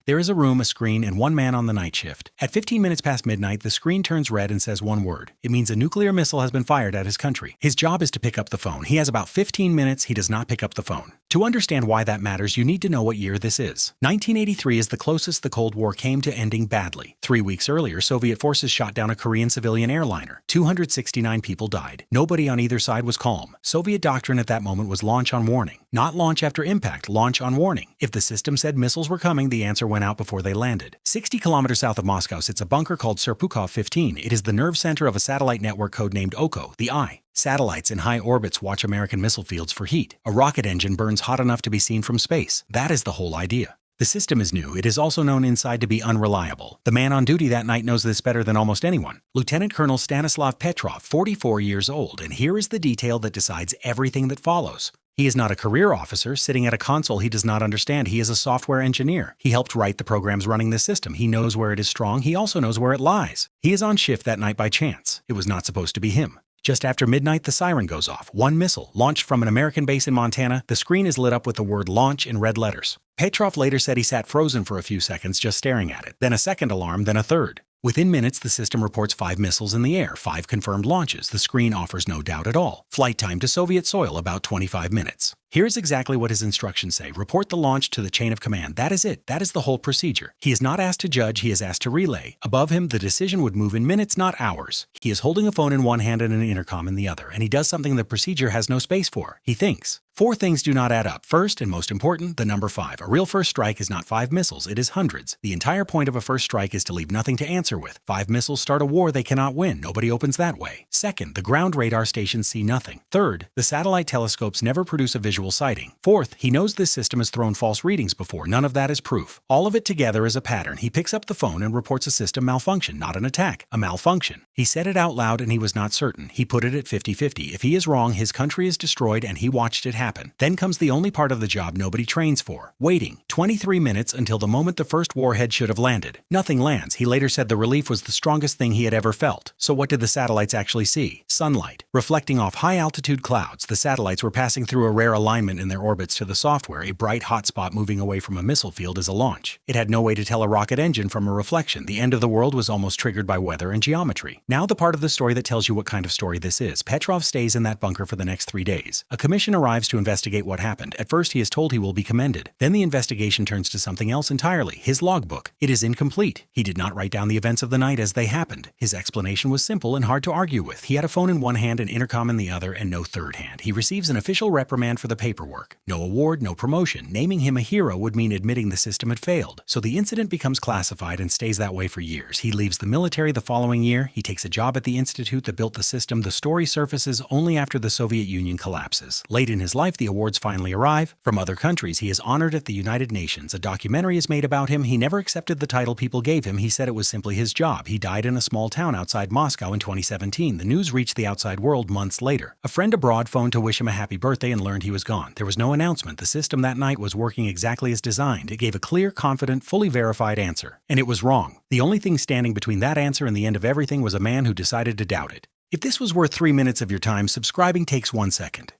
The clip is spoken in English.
There is a room, a screen, and one man on the night shift. At 15 minutes past midnight, the screen turns red and says one word. It means a nuclear missile has been fired at his country. His job is to pick up the phone. He has about 15 minutes. He does not pick up the phone. To understand why that matters, you need to know what year this is. 1983 is the closest the Cold War came to ending badly. 3 weeks earlier, Soviet forces shot down a Korean civilian airliner. 269 people died. Nobody on either side was calm. Soviet doctrine at that moment was launch on warning. Not launch after impact, launch on warning. If the system said missiles were coming, the answer went out before they landed. 60 kilometers south of Moscow sits a bunker called Serpukhov 15. It is the nerve center of a satellite network codenamed OKO, the Eye. Satellites in high orbits watch American missile fields for heat. A rocket engine burns hot enough to be seen from space. That is the whole idea. The system is new. It is also known inside to be unreliable. The man on duty that night knows this better than almost anyone. Lieutenant Colonel Stanislav Petrov, 44 years old, and here is the detail that decides everything that follows. He is not a career officer sitting at a console he does not understand. He is a software engineer. He helped write the programs running this system. He knows where it is strong. He also knows where it lies. He is on shift that night by chance. It was not supposed to be him. Just after midnight, the siren goes off. One missile, launched from an American base in Montana, the screen is lit up with the word launch in red letters. Petrov later said he sat frozen for a few seconds just staring at it. Then a second alarm, then a third. Within minutes, the system reports 5 missiles in the air, 5 confirmed launches. The screen offers no doubt at all. Flight time to Soviet soil, about 25 minutes. Here's exactly what his instructions say. Report the launch to the chain of command. That is it. That is the whole procedure. He is not asked to judge. He is asked to relay. Above him, the decision would move in minutes, not hours. He is holding a phone in one hand and an intercom in the other, and he does something the procedure has no space for. He thinks. 4 things do not add up. First, and most important, the number 5. A real first strike is not 5 missiles. It is hundreds. The entire point of a first strike is to leave nothing to answer with. 5 missiles start a war they cannot win. Nobody opens that way. Second, the ground radar stations see nothing. Third, the satellite telescopes never produce a visual sighting. Fourth, he knows this system has thrown false readings before. None of that is proof. All of it together is a pattern. He picks up the phone and reports a system malfunction, not an attack, a malfunction. He said it out loud and he was not certain. He put it at 50-50. If he is wrong, his country is destroyed and he watched it happen. Then comes the only part of the job nobody trains for. Waiting. 23 minutes until the moment the first warhead should have landed. Nothing lands. He later said the relief was the strongest thing he had ever felt. So what did the satellites actually see? Sunlight. Reflecting off high-altitude clouds, the satellites were passing through a rare alignment in their orbits to the software. A bright hot spot moving away from a missile field is a launch. It had no way to tell a rocket engine from a reflection. The end of the world was almost triggered by weather and geometry. Now the part of the story that tells you what kind of story this is. Petrov stays in that bunker for the next 3 days. A commission arrives to investigate what happened. At first he is told he will be commended. Then the investigation turns to something else entirely. His logbook. It is incomplete. He did not write down the events of the night as they happened. His explanation was simple and hard to argue with. He had a phone in one hand, an intercom in the other, and no third hand. He receives an official reprimand for the paperwork. No award, no promotion. Naming him a hero would mean admitting the system had failed. So the incident becomes classified and stays that way for years. He leaves the military the following year. He takes a job at the institute that built the system. The story surfaces only after the Soviet Union collapses. Late in his life, the awards finally arrive. From other countries, he is honored at the United Nations. A documentary is made about him. He never accepted the title people gave him. He said it was simply his job. He died in a small town outside Moscow in 2017. The news reached the outside world months later. A friend abroad phoned to wish him a happy birthday and learned he was gone. There was no announcement. The system that night was working exactly as designed. It gave a clear, confident, fully verified answer. And it was wrong. The only thing standing between that answer and the end of everything was a man who decided to doubt it. If this was worth 3 minutes of your time, subscribing takes 1 second.